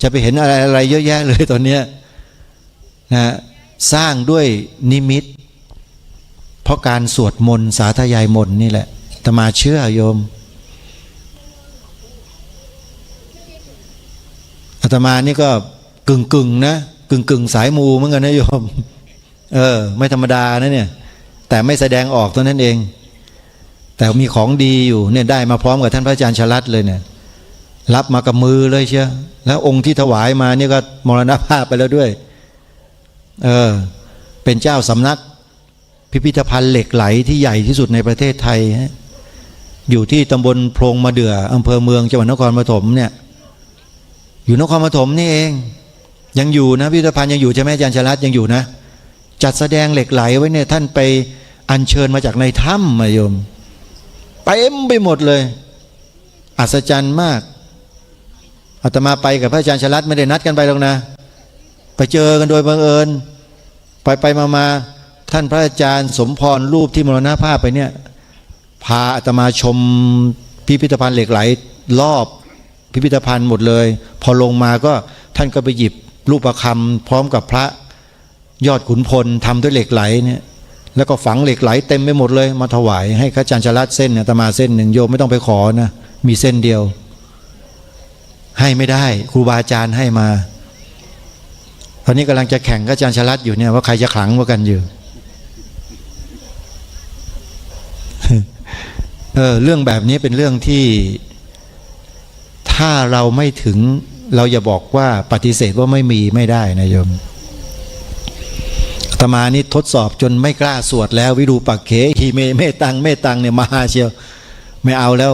จะไปเห็นอะไรเยอะแยะเลยตอนเนี้ยนะสร้างด้วยนิมิตเพราะการสวดมนต์สาธยายมนต์นี่แหละอาตมาเชื่อโยมอาตมานี่ก็กึ่งนะกึ่งสายมูเหมือนกันนะโยมไม่ธรรมดานะเนี่ยแต่ไม่แสดงออกเท่านั้นเองแต่มีของดีอยู่เนี่ยได้มาพร้อมกับท่านพระอาจารย์ชลัดเลยเนี่ยรับมากับมือเลยเชียวแล้วองค์ที่ถวายมานี่ก็มรณภาพไปแล้วด้วยเป็นเจ้าสำนักพิพิธภัณฑ์เหล็กไหลที่ใหญ่ที่สุดในประเทศไทยอยู่ที่ตำบลโพรงมะเดื่ออำเภอเมืองจังหวัดนครปฐมเนี่ยอยู่นครปฐมนี่เองยังอยู่นะพิพิธภัณฑ์ยังอยู่ใช่ไหมอาจารย์ชลัดยังอยู่นะจัดแสดงเหล็กไหลไว้เนี่ยท่านไปอัญเชิญมาจากในถ้ำมาโยมเต็มไปหมดเลยอัศจรรย์มากอาตมาไปกับพระอาจารย์ชลัดไม่ได้นัดกันไปหรอกนะไปเจอกันโดยบังเอิญไปมาท่านพระอาจารย์สมพรรูปที่มรณภาพไปเนี่ยพาอาตมาชมพิพิธภัณฑ์เหล็กไหลรอบพิพิธภัณฑ์หมดเลยพอลงมาก็ท่านก็ไปหยิบรูปประคำพร้อมกับพระยอดขุนพลทำด้วยเหล็กไหลเนี่ยแล้วก็ฝังเหล็กไหลเต็มไปหมดเลยมาถวายให้พระอาจารย์ชลัดเส้นเนี่ยอาตมาเส้นหนึ่งโยมไม่ต้องไปขอนะมีเส้นเดียวให้ไม่ได้ครูบาอาจารย์ให้มาตอนนี้กำลังจะแข่งกับอาจารย์ชลัดอยู่เนี่ยว่าใครจะขลังกว่ากันอยู่ เรื่องแบบนี้เป็นเรื่องที่ถ้าเราไม่ถึงเราอย่าบอกว่าปฏิเสธว่าไม่มีไม่ได้นะโยมอาตมานี่ทดสอบจนไม่กล้าสวดแล้ววิรูปักเขหิเมเมตังเนี่ยมาเชียวไม่เอาแล้ว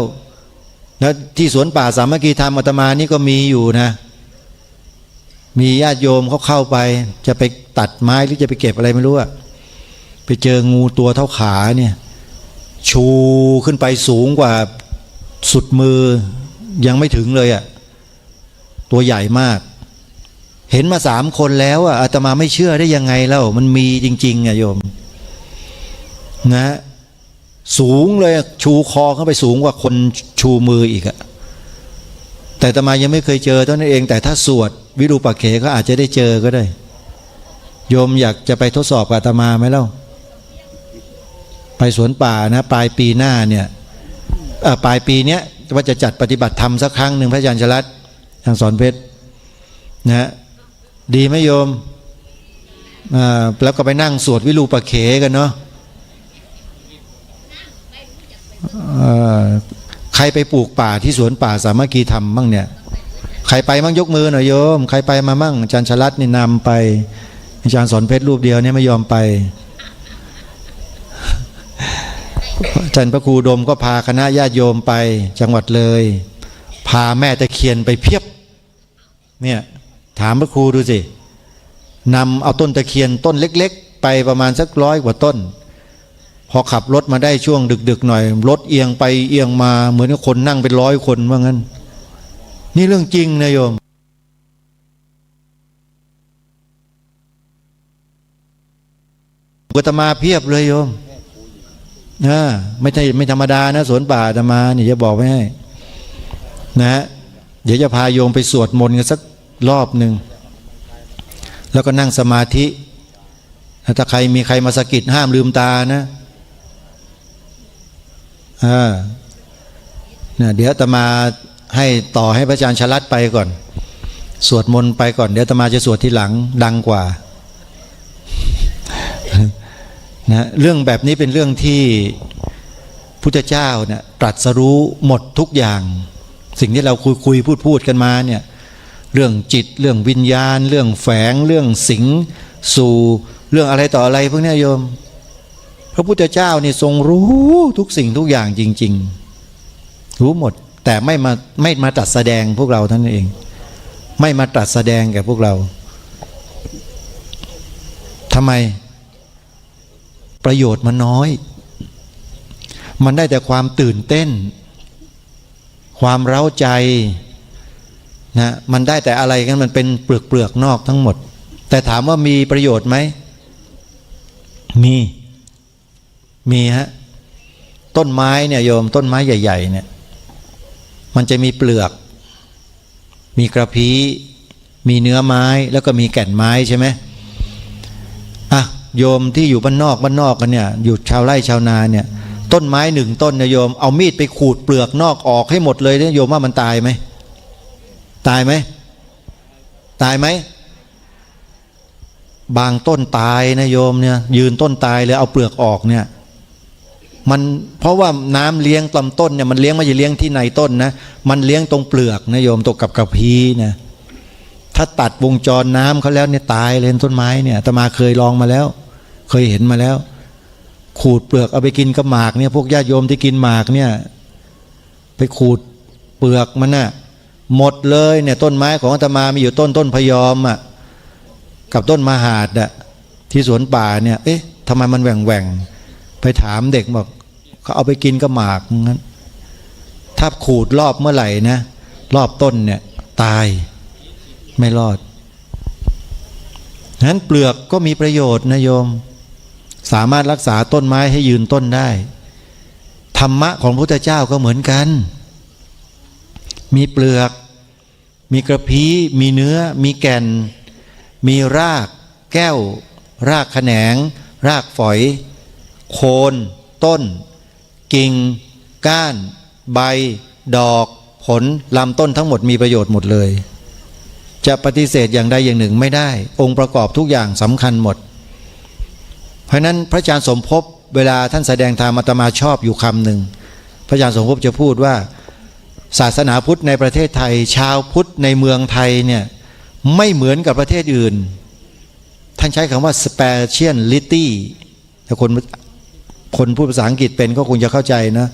ที่สวนป่าสามัคคีธรรมอาตมานี่ก็มีอยู่นะมีญาติโยมเขาเข้าไปจะไปตัดไม้หรือจะไปเก็บอะไรไม่รู้อะไปเจองูตัวเท่าขาเนี่ยชูขึ้นไปสูงกว่าสุดมือยังไม่ถึงเลยอะตัวใหญ่มากเห็นมา3 คนแล้วอะอาตมาไม่เชื่อได้ยังไงแล้วมันมีจริงๆอะโยมนะสูงเลยชูคอเข้าไปสูงกว่าคนชูมืออีกอะแต่อาตมายังไม่เคยเจอเท่านั้นเองแต่ถ้าสวดวิรูปักเขก็อาจจะได้เจอก็ได้โยมอยากจะไปทดสอบกับอาตมาไหมเล่าไปสวนป่านะปลายปีหน้าเนี่ยปลายปีเนี้ยว่าจะจัดปฏิบัติธรรมสักครั้งหนึ่งพระอาจารย์ชลัดทางสอนเพชรนะดีไหมโยมแล้วก็ไปนั่งสวดวิรูปักเขกันเนาะใครไปปลูกป่าที่สวนป่าสามัคคีธรรมบ้างเนี่ยใครไปมั่งยกมือหน่อยโยมใครไปมามั่งอาจารย์ชลัดนี่นำไปอาจารย์สอนเพชรรูปเดียวเนี่ยไม่ยอมไปอาจารย์พระครูดมก็พาคณะญาติโยมไปจังหวัดเลยพาแม่ตะเคียนไปเพียบเนี่ยถามพระครูดูสินำเอาต้นตะเคียนต้นเล็กๆไปประมาณสัก100 กว่าต้นพอขับรถมาได้ช่วงดึกๆหน่อยรถเอียงไปเอียงมาเหมือนกับคนนั่งเป็น100 คนว่างั้นนี่เรื่องจริงนะโยมอาตมาเพียบเลยโยมไม่ธรรมดานะสวนป่าอาตมานี่จะบอกไว้ให้นะเดี๋ยวจะพาโยมไปสวดมนต์กันสักรอบหนึ่งแล้วก็นั่งสมาธิถ้าใครมีใครมาสะกิดห้ามลืมตานะเดี๋ยวอาตมาให้ต่อให้พระอาจารย์ชลัดไปก่อนสวดมนต์ไปก่อนเดี๋ยวอาตมาจะสวดทีหลังดังกว่านะเรื่องแบบนี้เป็นเรื่องที่พุทธเจ้าเนี่ยตรัสรู้หมดทุกอย่างสิ่งที่เราคุยพูดกันมาเนี่ยเรื่องจิตเรื่องวิญญาณเรื่องแฝงเรื่องสิงสู่เรื่องอะไรต่ออะไรพวกนี้โยมพระพุทธเจ้านี่ทรงรู้ทุกสิ่งทุกอย่างจริงๆรู้หมดแต่ไม่มาตรัสแสดงพวกเราท่านเองไม่มาตรัสแสดงแก่พวกเราทำไมประโยชน์มันน้อยมันได้แต่ความตื่นเต้น ความเร้าใจนะมันได้แต่อะไรกันมันเป็นเปลือกนอกทั้งหมดแต่ถามว่ามีประโยชน์ไหมมีฮะต้นไม้เนี่ยโยมต้นไม้ใหญ่ๆเนี่ยมันจะมีเปลือกมีกระพี้มีเนื้อไม้แล้วก็มีแก่นไม้ใช่ไหมอ่ะโยมที่อยู่บ้านนอกกันเนี่ยอยู่ชาวไร่ชาวนาเนี่ยต้นไม้หนึ่งต้นเนี่ยโยมเอามีดไปขูดเปลือกนอกออกให้หมดเลยเนี่ยโยมว่ามันตายไหมตายไหมบางต้นตายนะโยมเนี่ยยืนต้นตายเลยเอาเปลือกออกเนี่ยมันเพราะว่าน้ำเลี้ยงลำต้นเนี่ยมันเลี้ยงไม่ใช่เลี้ยงที่ในต้นนะมันเลี้ยงตรงเปลือกนะโยมตกกับกระพี้นะถ้าตัดวงจรน้ำเขาแล้วเนี่ยตายเลยต้นไม้เนี่ยอาตมาเคยลองมาแล้วเคยเห็นมาแล้วขูดเปลือกเอาไปกินกับหมากเนี่ยพวกญาติโยมที่กินหมากเนี่ยไปขูดเปลือกมันน่ะหมดเลยเนี่ยต้นไม้ของอาตมามีอยู่ต้นพยอมอ่ะกับต้นมหาดอ่ะที่สวนป่าเนี่ยเอ๊ะทำไมมันแหว่งไปถามเด็กบอกเขาเอาไปกินกับหมากงั้นถ้าขูดรอบเมื่อไหร่นะรอบต้นเนี่ยตายไม่รอดนั้นเปลือกก็มีประโยชน์นะโยมสามารถรักษาต้นไม้ให้ยืนต้นได้ธรรมะของพระพุทธเจ้าก็เหมือนกันมีเปลือกมีกระพี้มีเนื้อมีแก่นมีรากแก้วรากแขนงรากฝอยโคนต้นกิ่งก้านใบดอกผลลำต้นทั้งหมดมีประโยชน์หมดเลยจะปฏิเสธอย่างใดอย่างหนึ่งไม่ได้องค์ประกอบทุกอย่างสำคัญหมดเพราะนั้นพระอาจารย์สมภพเวลาท่านแสดงธรรมอาตมาชอบอยู่คำหนึ่งพระอาจารย์สมภพจะพูดว่าศาสนาพุทธในประเทศไทยชาวพุทธในเมืองไทยเนี่ยไม่เหมือนกับประเทศอื่นท่านใช้คำว่า speciality ถ้าคนพูดภาษาอังกฤษเป็นก็คงจะเข้าใจนะ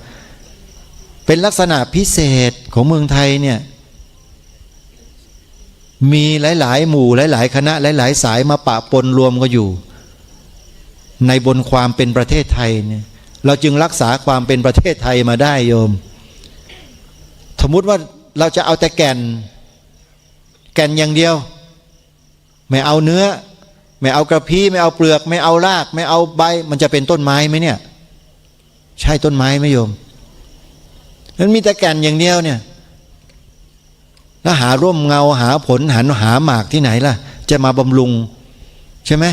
เป็นลักษณะพิเศษของเมืองไทยเนี่ยมีหลายๆหมู่หลายๆคณะหลายๆสายมาปะปนรวมกันอยู่ในบนความเป็นประเทศไทยเนี่ยเราจึงรักษาความเป็นประเทศไทยมาได้โยมสมมติว่าเราจะเอาแต่แก่นอย่างเดียวไม่เอาเนื้อไม่เอากระพี้ไม่เอาเปลือกไม่เอารากไม่เอาใบมันจะเป็นต้นไม้ไหมเนี่ยใช่ต้นไม้ไหมโยมมันมีแต่แก่นอย่างเดียวเนี่ยแล้วหาร่มเงาหาผลหาหมากที่ไหนล่ะจะมาบำรุงใช่ไหม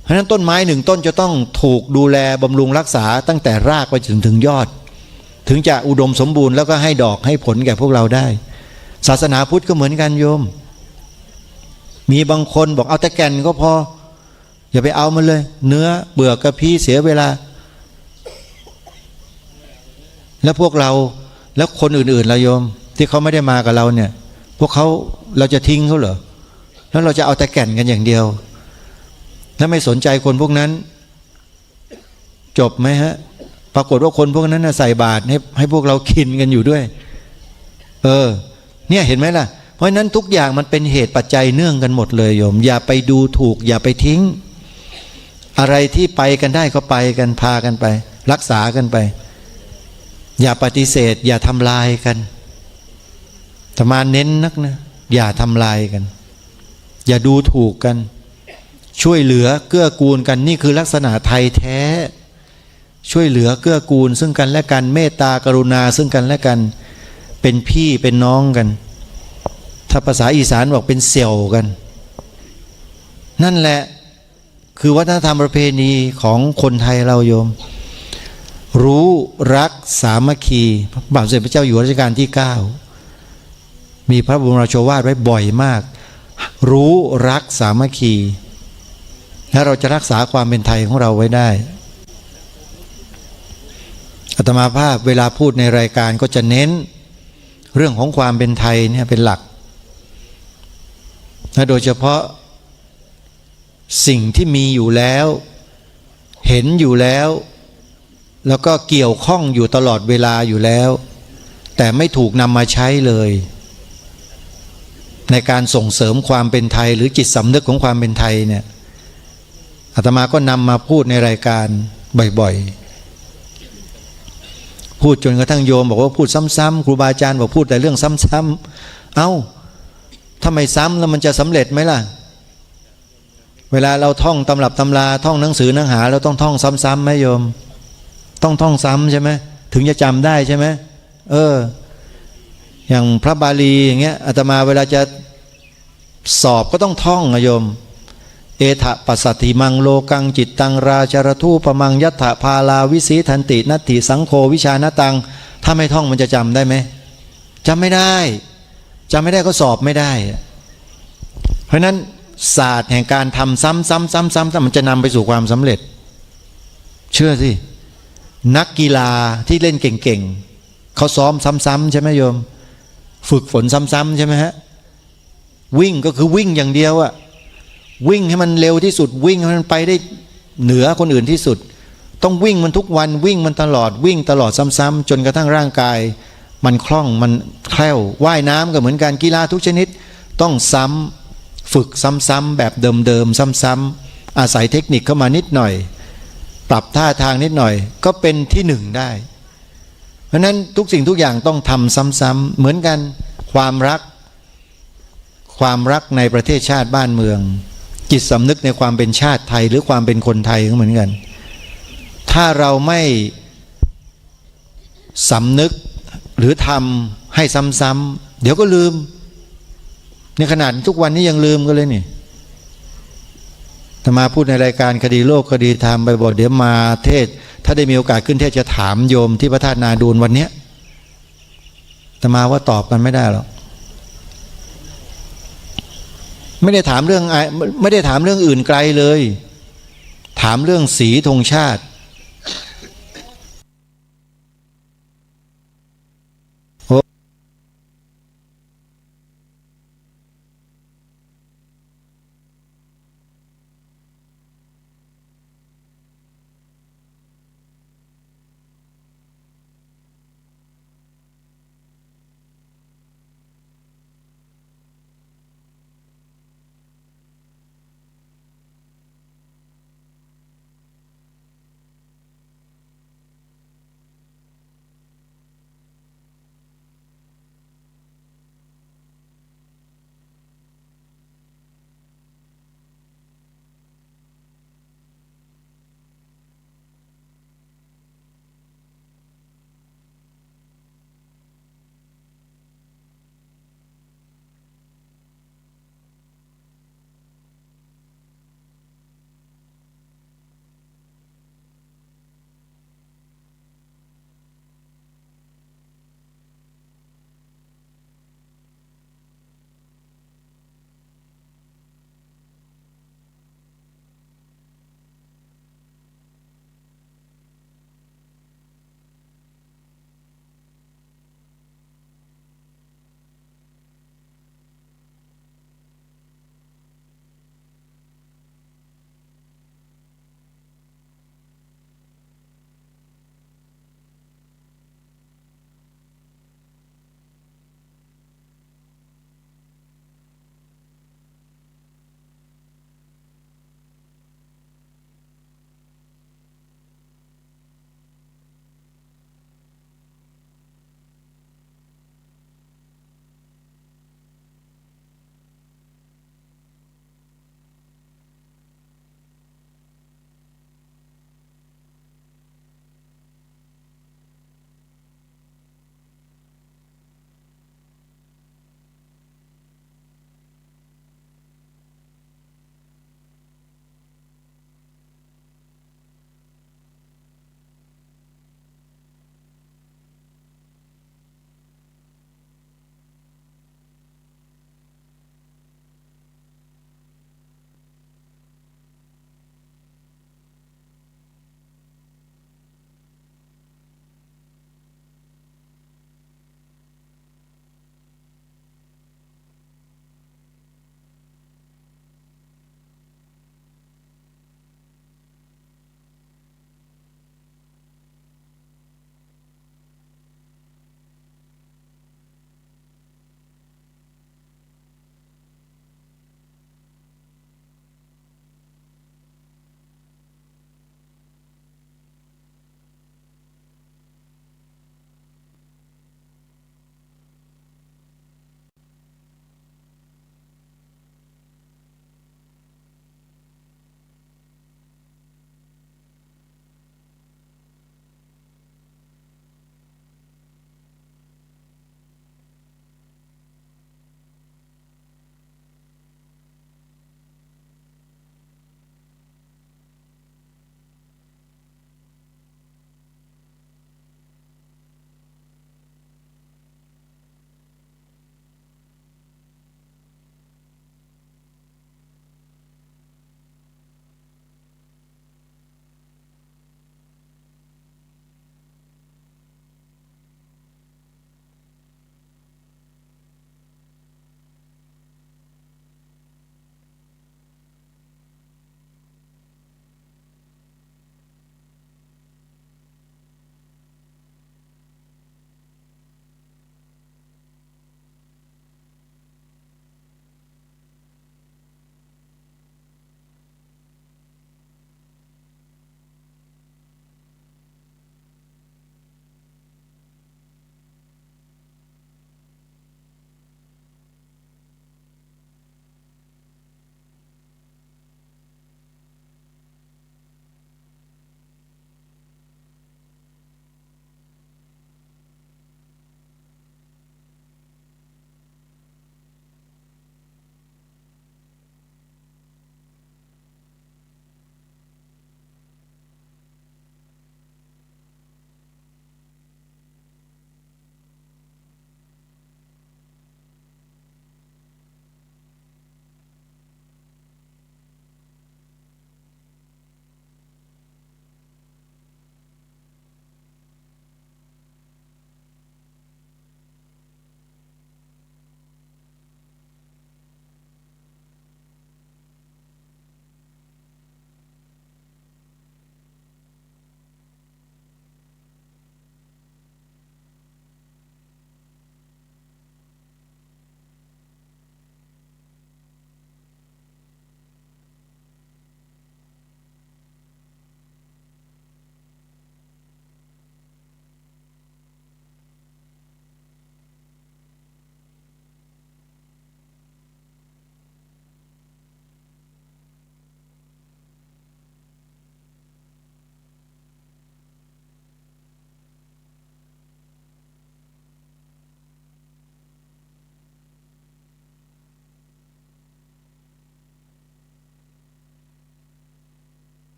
เพราะฉะนั้นต้นไม้หนึ่งต้นจะต้องถูกดูแลบำรุงรักษาตั้งแต่รากไปถึงยอดถึงจะอุดมสมบูรณ์แล้วก็ให้ดอกให้ผลแก่พวกเราได้ศาสนาพุทธก็เหมือนกันโยมมีบางคนบอกเอาแต่แก่นก็พออย่าไปเอามันเลยเนื้อเบื่อกระพี้เสียเวลาแล้วพวกเราแล้วคนอื่นๆล่ะโยมที่เขาไม่ได้มากับเราเนี่ยพวกเขาเราจะทิ้งเขาเหรอแล้วเราจะเอาแต่แก่นกันอย่างเดียวแล้วไม่สนใจคนพวกนั้นจบไหมฮะปรากฏว่าคนพวกนั้นใส่บาตรให้พวกเรากินกันอยู่ด้วยเนี่ยเห็นไหมล่ะเพราะฉะนั้นทุกอย่างมันเป็นเหตุปัจจัยเนื่องกันหมดเลยโยมอย่าไปดูถูกอย่าไปทิ้งอะไรที่ไปกันได้ก็ไปกันพากันไปรักษากันไปอย่าปฏิเสธอย่าทำลายกันธรรมาเน้นนักนะอย่าทำลายกันอย่าดูถูกกันช่วยเหลือเกื้อกูลกันนี่คือลักษณะไทยแท้ช่วยเหลือเกื้อกูลซึ่งกันและกันเมตตากรุณาซึ่งกันและกันเป็นพี่เป็นน้องกันถ้าภาษาอีสานบอกเป็นเสี่ยวกันนั่นแหละคือวัฒนธรรมประเพณีของคนไทยเราโยมรู้รักสามัคคีพระบาทสมเด็จพระเจ้าอยู่หัวรัชกาลที่9มีพระบรมราโชวาทไว้บ่อยมากรู้รักสามัคคีและเราจะรักษาความเป็นไทยของเราไว้ได้อาตมาภาพเวลาพูดในรายการก็จะเน้นเรื่องของความเป็นไทยเนี่ยเป็นหลักและโดยเฉพาะสิ่งที่มีอยู่แล้วเห็นอยู่แล้วแล้วก็เกี่ยวข้องอยู่ตลอดเวลาอยู่แล้วแต่ไม่ถูกนำมาใช้เลยในการส่งเสริมความเป็นไทยหรือจิตสำนึกของความเป็นไทยเนี่ยอาตมาก็นำมาพูดในรายการบ่อยๆ พูดจนกระทั่งโยมบอกว่าพูดซ้ำๆครูบาอาจารย์บอกพูดแต่เรื่องซ้ำๆเอ้าถ้าไม่ซ้ำแล้วมันจะสำเร็จไหมล่ะเวลาเราท่องตำรับตำราท่องหนังสือหนังหาเราต้องท่องซ้ำๆไหมโยมต้องท่องซ้ำใช่ไหมถึงจะจำได้ใช่ไหมอย่างพระบาลีอย่างเงี้ยอาตมาเวลาจะสอบก็ต้องท่องอะโยมเอถะปัสสัตถิมังโลกังจิตตังราชรทูปมังยัตถะพาลาวิสีทันตินัตถิสังโฆวิชานตังถ้าไม่ท่องมันจะจำได้ไหมจำไม่ได้ก็สอบไม่ได้เพราะนั้นศาสตร์แห่งการทำซ้ำมันจะนำไปสู่ความสำเร็จเชื่อสินักกีฬาที่เล่นเก่งๆเขาซ้อมซ้ำๆใช่ไหมโยมฝึกฝนซ้ำๆใช่ไหมฮะวิ่งก็คือวิ่งอย่างเดียวอะวิ่งให้มันเร็วที่สุดวิ่งให้มันไปได้เหนือคนอื่นที่สุดต้องวิ่งมันทุกวันวิ่งมันตลอดวิ่งตลอดซ้ำๆจนกระทั่งร่างกายมันคล่องมันแคล่วว่ายน้ำก็เหมือนกันกีฬาทุกชนิดต้องซ้ำฝึกซ้ำๆแบบเดิมๆซ้ำๆอาศัยเทคนิคเข้ามานิดหน่อยปรับท่าทางนิดหน่อยก็เป็นที่หนึ่งได้เพราะนั้นทุกสิ่งทุกอย่างต้องทำซ้ำๆเหมือนกันความรักในประเทศชาติบ้านเมืองจิตสำนึกในความเป็นชาติไทยหรือความเป็นคนไทยก็เหมือนกันถ้าเราไม่สำนึกหรือทำให้ซ้ำๆเดี๋ยวก็ลืมในขนาดทุกวันนี้ยังลืมก็เลยนี่ถ้ามาพูดในรายการคดีโลกคดีธรรมไปบอกเดี๋ยวมาเทศถ้าได้มีโอกาสขึ้นเทศจะถามโยมที่พระธาตุนาดูลวันนี้แต่มาว่าตอบกันไม่ได้หรอกไม่ได้ถามเรื่องอื่นไกลเลยถามเรื่องสีธงชาติ